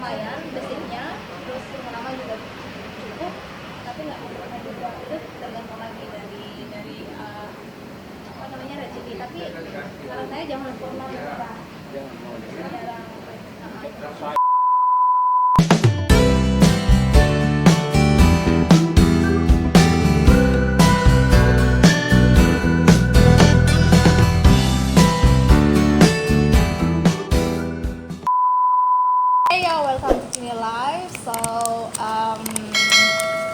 lumayan basicnya, terus pengalaman juga cukup, tapi nggak memperlukan juga. Itu tergantung lagi dari apa namanya rezeki. Tapi saran saya jangan pernah menyerah. Menyerah. Hey yo, welcome to Sini Live.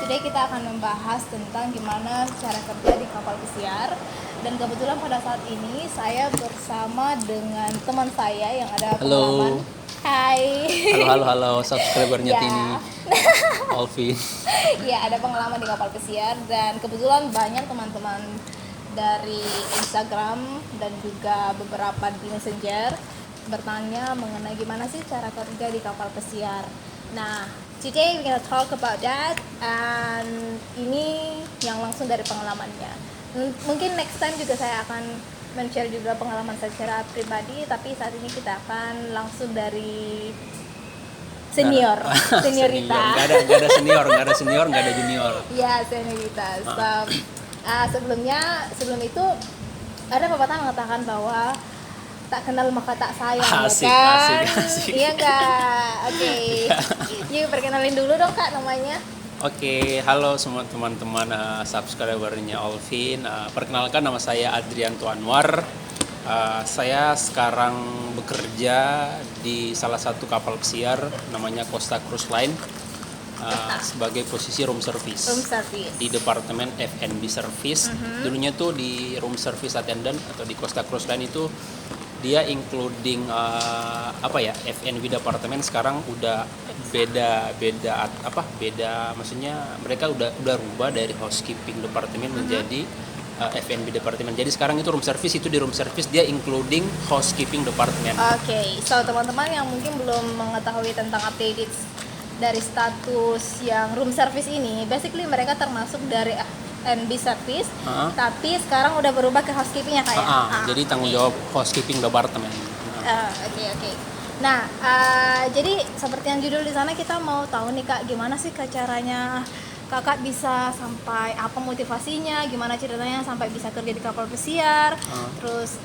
Today kita akan membahas tentang gimana cara kerja di kapal pesiar. Dan kebetulan pada saat ini saya bersama dengan teman saya yang ada pengalaman. Hai. Halo subscribernya Ya. Tini, Alvin. Ya, ada pengalaman di kapal pesiar dan kebetulan banyak teman-teman dari Instagram dan juga beberapa di Messenger bertanya mengenai gimana sih cara kerja di kapal pesiar. Nah, today we're gonna talk about that, and ini yang langsung dari pengalamannya. Mungkin next time juga saya akan men-share juga pengalaman saya secara pribadi, tapi saat ini kita akan langsung dari seniorita. Nggak ada senior, nggak ada junior. Ya, senioritas. Sebelum itu ada pepatah mengatakan bahwa tak kenal maka tak sayang, Asik, ya kan? asik. Iya nggak? Oke. Yuk perkenalin dulu dong Kak namanya. Oke, halo semua teman-teman subscribernya Alvin. Perkenalkan, nama saya Adrianto Anwar. Saya sekarang bekerja di salah satu kapal pesiar namanya Costa Cruise Line sebagai posisi room service. Room service. Di departemen F&B service. Dulunya tuh di room service attendant atau di Costa Cruise Line itu dia including F&B departemen. Sekarang udah beda, maksudnya mereka udah rubah dari housekeeping departemen menjadi F&B departemen. Jadi sekarang itu room service, itu di room service dia including housekeeping departemen. Oke, so teman-teman yang mungkin belum mengetahui tentang updated dari status yang room service ini, basically mereka termasuk dari F&B service, tapi sekarang udah berubah ke housekeeping ya Kak ya? Jadi tanggung jawab housekeeping departemen. Oke. Nah, jadi seperti yang judul di sana, kita mau tahu nih Kak, gimana sih Kak caranya Kakak bisa sampai, apa motivasinya, gimana ceritanya sampai bisa kerja di kapal pesiar, terus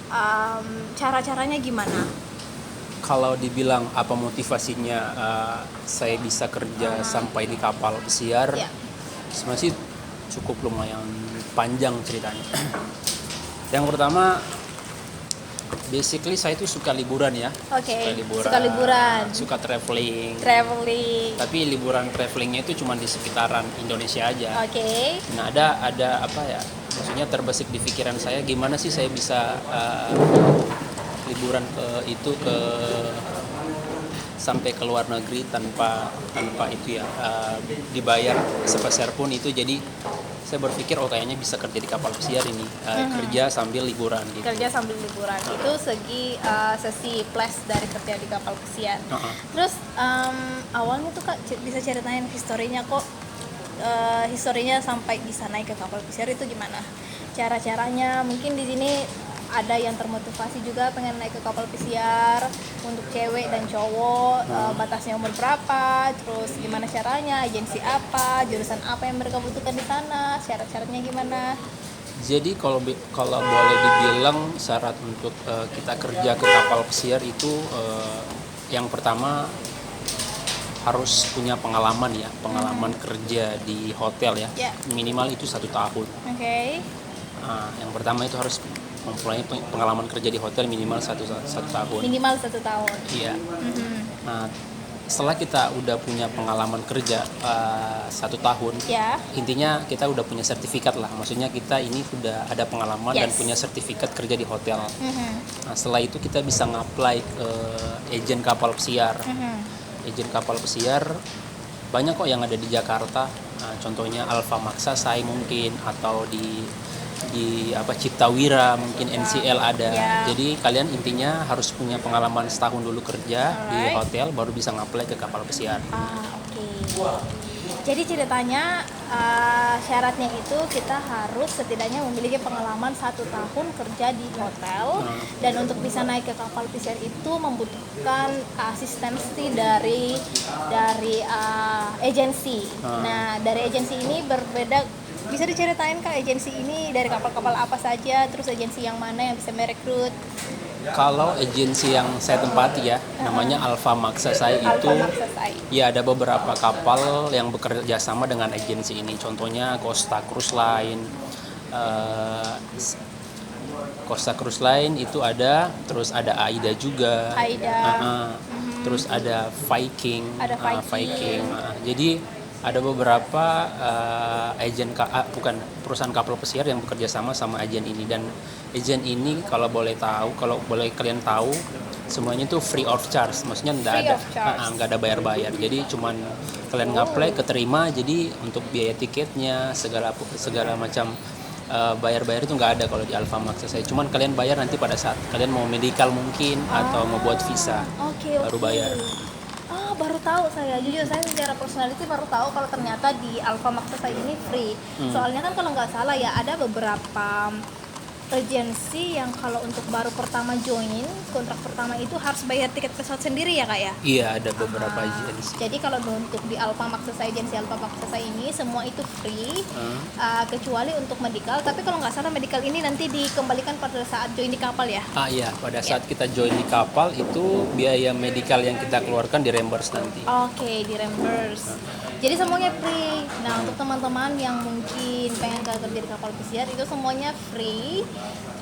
cara-caranya gimana? Kalau dibilang apa motivasinya saya bisa kerja sampai di kapal pesiar, sebenarnya sih cukup lumayan panjang ceritanya. Yang pertama, basically saya itu suka liburan ya. Oke, suka liburan. Suka traveling. Tapi liburan travelingnya itu cuma di sekitaran Indonesia aja. Oke. Nah, ada apa ya? Maksudnya terbesit di pikiran saya, gimana sih saya bisa liburan sampai ke luar negeri tanpa itu ya dibayar sepeser pun itu. Jadi saya berpikir kayaknya bisa kerja di kapal pesiar ini, kerja sambil liburan gitu. Kerja sambil liburan itu sesi plus dari kerja di kapal pesiar. Terus awalnya tuh Kak bisa ceritain historinya kok, historinya sampai bisa naik ke kapal pesiar itu gimana? Cara-caranya mungkin di sini ada yang termotivasi juga pengen naik ke kapal pesiar untuk cewek dan cowok, batasnya umur berapa, terus gimana caranya, agensi apa, jurusan apa yang mereka butuhkan di sana, syarat-syaratnya gimana? Jadi kalau boleh dibilang syarat untuk kita kerja ke kapal pesiar itu yang pertama harus punya pengalaman ya, kerja di hotel ya, minimal itu 1 tahun. Oke. Yang pertama itu harus mempunyai pengalaman kerja di hotel minimal satu tahun. Minimal 1 tahun. Iya. Nah, setelah kita udah punya pengalaman kerja 1 tahun, intinya kita udah punya sertifikat lah. Maksudnya kita ini sudah ada pengalaman dan punya sertifikat kerja di hotel. Nah, setelah itu kita bisa nge-apply ke agen kapal pesiar. Agen kapal pesiar banyak kok yang ada di Jakarta. Nah, contohnya Alfa Maksa Sai mungkin, atau di Ciptawira mungkin, NCL ada. Jadi kalian intinya harus punya pengalaman setahun dulu kerja di hotel baru bisa ngapply ke kapal pesiar. Oke. Jadi ceritanya syaratnya itu kita harus setidaknya memiliki pengalaman 1 tahun kerja di hotel, dan untuk bisa naik ke kapal pesiar itu membutuhkan asistensi dari agensi. Nah, dari agensi ini berbeda. Bisa diceritain Kak, agensi ini dari kapal-kapal apa saja, terus agensi yang mana yang bisa merekrut? Kalau agensi yang saya tempati ya, namanya Alpha Maksasai itu, ya ada beberapa kapal yang bekerja sama dengan agensi ini. Contohnya Costa Cruise Line, Costa Cruise Line itu ada, terus ada AIDA juga, terus ada Viking, Viking. Jadi ada beberapa perusahaan kapal pesiar yang bekerja sama agen ini, dan agen ini kalau boleh kalian tahu, semuanya itu free of charge, maksudnya nggak ada bayar. Jadi cuman kalian ngapply keterima, jadi untuk biaya tiketnya segala macam bayar itu nggak ada kalau di Alpha Max saya. Cuman kalian bayar nanti pada saat kalian mau medical mungkin atau mau buat visa, baru bayar. Baru tahu saya, jujur saya secara personality baru tahu kalau ternyata di Alpha Max saya ini free. Soalnya kan kalau nggak salah ya ada beberapa agensi yang kalau untuk baru pertama join kontrak pertama itu harus bayar tiket pesawat sendiri ya Kak ya? Iya, ada beberapa agensi. Jadi kalau untuk di Alpha Max agensi Alpha Max ini semua itu free, kecuali untuk medical. Tapi kalau nggak salah medical ini nanti dikembalikan pada saat join di kapal ya? Iya, pada saat kita join di kapal itu biaya medical yang kita keluarkan di reimburse nanti. Oke, di reimburse. Jadi semuanya free. Nah, untuk teman-teman yang mungkin pengen kerja di kapal pesiar itu semuanya free.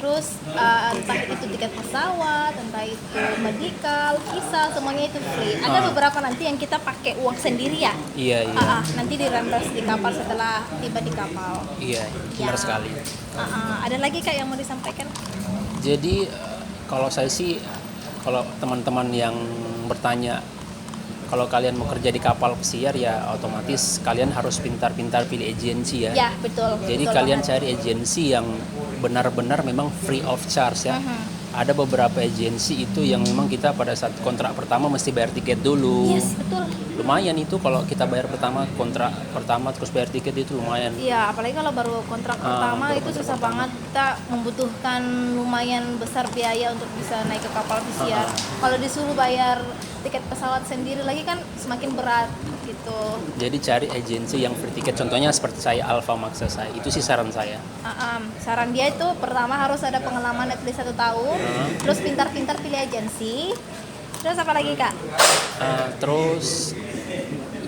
Terus entah itu tiket pesawat, entah itu medical, visa, semuanya itu free. Ada beberapa nanti yang kita pakai uang sendiri ya. Iya. Nanti di reimburse di kapal setelah tiba di kapal. Iya, benar sekali. Ada lagi Kak yang mau disampaikan? Jadi kalau saya sih, kalau teman-teman yang bertanya, kalau kalian mau kerja di kapal pesiar ya otomatis kalian harus pintar-pintar pilih agensi ya. Ya, betul. Jadi betul kalian banget. cari agensi yang benar-benar memang free of charge ya. Ada beberapa agensi itu yang memang kita pada saat kontrak pertama mesti bayar tiket dulu. Yes, betul. Lumayan itu kalau kita bayar kontrak pertama terus bayar tiket itu lumayan. Iya, apalagi kalau baru kontrak pertama itu susah banget, kita membutuhkan lumayan besar biaya untuk bisa naik ke kapal pesiar. Kalau disuruh bayar tiket pesawat sendiri lagi kan semakin berat gitu. Jadi cari agensi yang free tiket, contohnya seperti saya Alpha Max saya, itu sih saran saya. Saran dia itu pertama harus ada pengalaman at least 1 tahun, terus pintar-pintar pilih agensi. Terus apa lagi Kak? Terus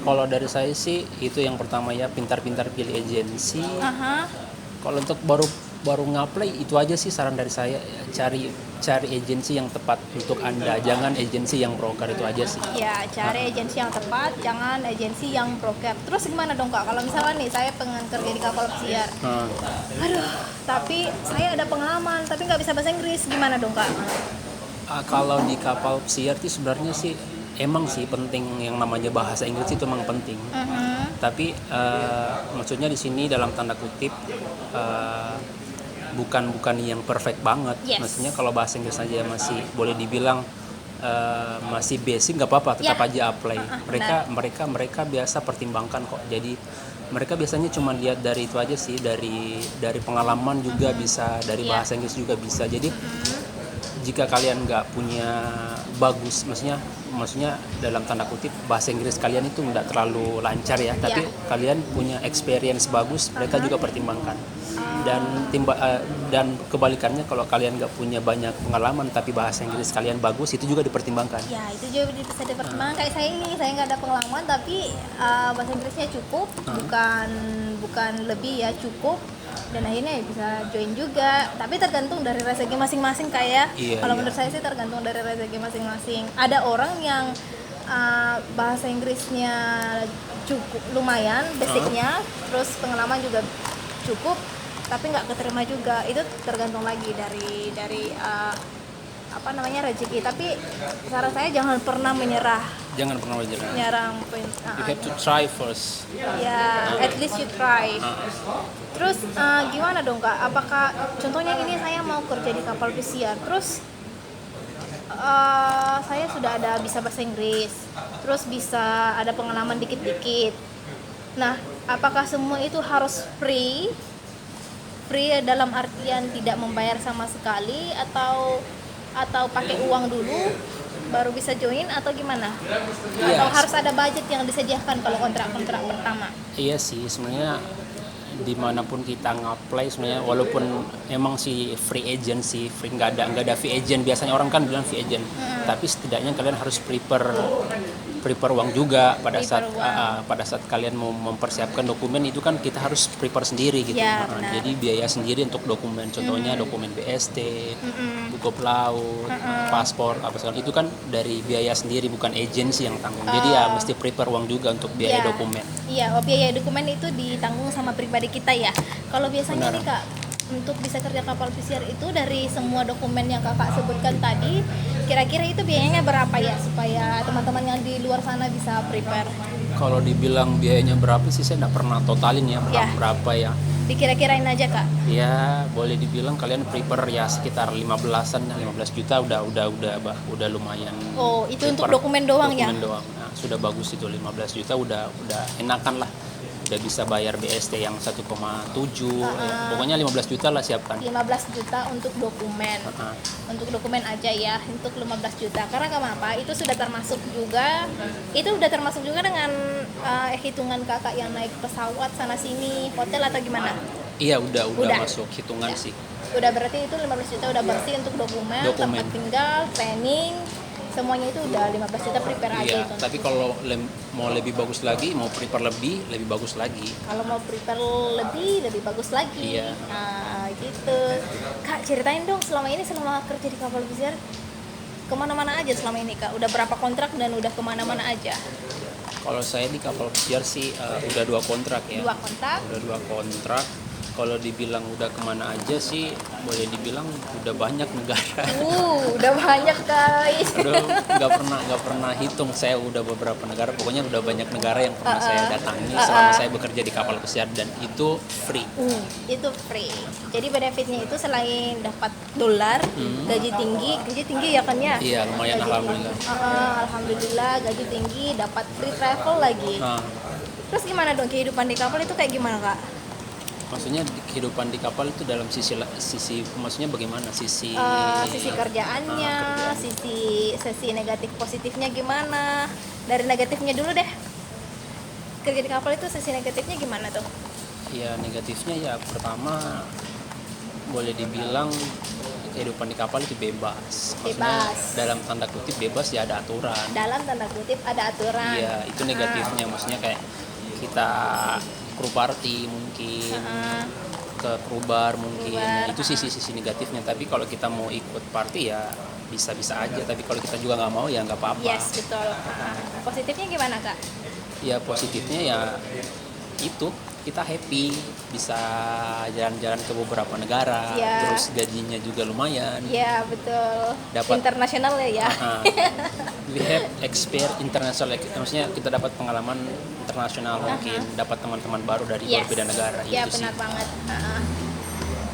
kalau dari saya sih itu yang pertama ya, pintar-pintar pilih agensi. Kalau untuk baru ngapply itu aja sih saran dari saya, cari agensi yang tepat untuk Anda, jangan agensi yang broker, itu aja sih. Ya, cari agensi yang tepat, jangan agensi yang broker. Terus gimana dong Kak, kalau misalnya nih saya pengen kerja di kapal pesiar, tapi saya ada pengalaman tapi nggak bisa bahasa Inggris, gimana dong Kak? Kalau di kapal pesiar sih sebenarnya sih emang sih penting yang namanya bahasa Inggris, itu emang penting. Tapi maksudnya di sini dalam tanda kutip bukan yang perfect banget. Yes. Maksudnya kalau bahasa Inggris saja masih boleh dibilang masih basic, nggak apa-apa, tetap aja apply. Mereka biasa pertimbangkan kok. Jadi mereka biasanya cuma lihat dari itu aja sih, dari pengalaman juga bisa, dari bahasa Inggris juga bisa. Jadi jika kalian nggak punya bagus, maksudnya dalam tanda kutip bahasa Inggris kalian itu nggak terlalu lancar ya, tapi kalian punya experience bagus, mereka juga pertimbangkan. Dan kebalikannya, kalau kalian nggak punya banyak pengalaman tapi bahasa Inggris kalian bagus, itu juga dipertimbangkan. Ya, itu juga bisa dipertimbangkan. Kayak saya nggak ada pengalaman tapi bahasa Inggrisnya cukup, bukan lebih ya, cukup. Dan akhirnya bisa join juga, tapi tergantung dari rezeki masing-masing kayak. Kalau menurut saya sih tergantung dari rezeki masing-masing. Ada orang yang bahasa Inggrisnya cukup lumayan basicnya, terus pengalaman juga cukup, tapi nggak keterima juga. Itu tergantung lagi dari rezeki. Tapi saran saya jangan pernah menyerah. You have to try first. Ya, at least you try. Terus gimana dong Kak? Apakah contohnya ini saya mau kerja di kapal pesiar, terus saya sudah ada bisa bahasa Inggris, terus bisa ada pengalaman dikit-dikit. Nah, apakah semua itu harus free? Free dalam artian tidak membayar sama sekali atau pakai uang dulu baru bisa join atau gimana? Iya, Atau harus ada budget yang disediakan kalau kontrak-kontrak pertama? iya sih sebenarnya dimanapun kita ngapply sebenarnya, walaupun emang si free agent sih, free nggak ada fee agent, biasanya orang kan bilang fee agent, tapi setidaknya kalian harus prepare uang juga pada saat kalian mau mempersiapkan dokumen itu kan kita harus prepare sendiri gitu. Ya, Jadi biaya sendiri untuk dokumen, contohnya dokumen BST, buku pelaut, paspor apa segala itu kan dari biaya sendiri, bukan agensi yang tanggung. Jadi ya mesti prepare uang juga untuk biaya dokumen. Iya, biaya dokumen itu ditanggung sama pribadi kita ya. Kalau biasanya nih Kak, untuk bisa kerja kapal pesiar itu dari semua dokumen yang Kakak sebutkan tadi, kira-kira itu biayanya berapa ya supaya teman-teman yang di luar sana bisa prepare? Kalau dibilang biayanya berapa sih saya nggak pernah totalin ya, berapa ya. Dikira-kirain aja Kak? Ya boleh dibilang kalian prepare ya sekitar 15 juta udah lumayan. Oh, itu untuk dokumen doang ya? Dokumen doang. Nah, sudah bagus itu 15 juta udah enakan lah. Udah bisa bayar BST yang 1,7. Pokoknya 15 juta lah siapkan. 15 juta untuk dokumen. Untuk dokumen aja ya, untuk 15 juta. Karena kenapa? Itu sudah termasuk juga dengan hitungan Kakak yang naik pesawat sana sini, hotel atau gimana? Iya, udah masuk hitungan sih. Udah berarti itu 15 juta udah bersih untuk dokumen. Tempat tinggal, training, semuanya itu udah 15 juta prepare aja itu. Tapi kalau mau lebih bagus lagi, mau prepare lebih bagus lagi. Kalau mau prepare lebih bagus lagi. Iya. Nah, gitu. Kak, ceritain dong selama kerja di kapal pesiar kemana-mana aja selama ini Kak? Udah berapa kontrak dan udah kemana-mana aja? Kalau saya di kapal pesiar sih udah 2 kontrak ya. 2 kontrak? Udah 2 kontrak. Kalau dibilang udah kemana aja sih, boleh dibilang udah banyak negara. Udah banyak guys. Aduh, nggak pernah hitung saya udah beberapa negara. Pokoknya udah banyak negara yang pernah saya datangi selama saya bekerja di kapal pesiar dan itu free. Itu free. Jadi benefitnya itu selain dapat dolar, gaji tinggi ya kan ya? Iya, lumayan alhamdulillah. Alhamdulillah gaji tinggi, dapat free travel lagi. Terus gimana dong kehidupan di kapal itu kayak gimana Kak? Maksudnya kehidupan di kapal itu dalam sisi maksudnya bagaimana sisi kerjaannya, sisi negatif positifnya gimana? Dari negatifnya dulu deh. Kerja di kapal itu sisi negatifnya gimana tuh? Ya negatifnya ya pertama boleh dibilang kehidupan di kapal itu bebas. Dalam tanda kutip bebas ya ada aturan. Dalam tanda kutip ada aturan. Iya, itu negatifnya. Maksudnya kayak kita kru party mungkin, ke kru bar mungkin. Nah, itu sisi negatifnya. Tapi kalau kita mau ikut party ya bisa-bisa aja. Tapi kalau kita juga nggak mau ya nggak apa-apa. Yes, betul. Positifnya gimana Kak? Ya positifnya ya itu kita happy, bisa jalan-jalan ke beberapa negara, terus gajinya juga lumayan. Iya betul. Dapat internasional ya. We have experience international, maksudnya kita dapat pengalaman internasional mungkin, dapat teman-teman baru dari berbeda negara. Iya benar sih. Banget.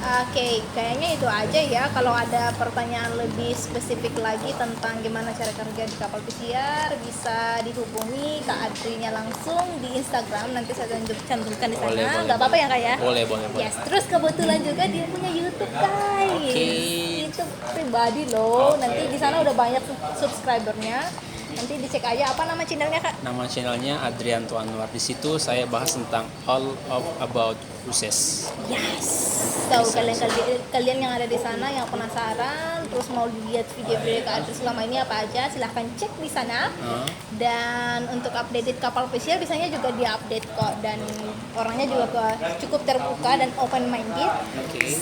Oke, kayaknya itu aja ya. Kalau ada pertanyaan lebih spesifik lagi tentang gimana cara kerja di kapal pesiar, bisa dihubungi Kak Adrinya langsung di Instagram. Nanti saya cantumkan di sana. Nggak apa-apa ya Kak ya? Boleh. Yes. Terus kebetulan juga dia punya YouTube guys. YouTube pribadi loh. Nanti di sana udah banyak subscribernya. Nanti dicek aja apa nama channelnya Kak? Nama channelnya Adrianto Anwar. Di situ saya bahas tentang all about cruises. Yes. So kalian yang ada di sana yang penasaran terus mau lihat video-video Kak Adri selama ini apa aja, silahkan cek di sana. Dan untuk update kapal pesiar biasanya juga diupdate kok, dan orangnya juga cukup terbuka dan open minded.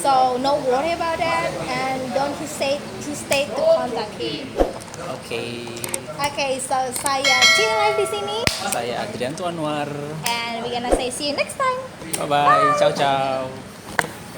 So no worry about that and don't hesitate to contact him. Oke, so saya Cina Live di sini. Saya Adrianto Anwar. And we're gonna say see you next time. Bye. Ciao.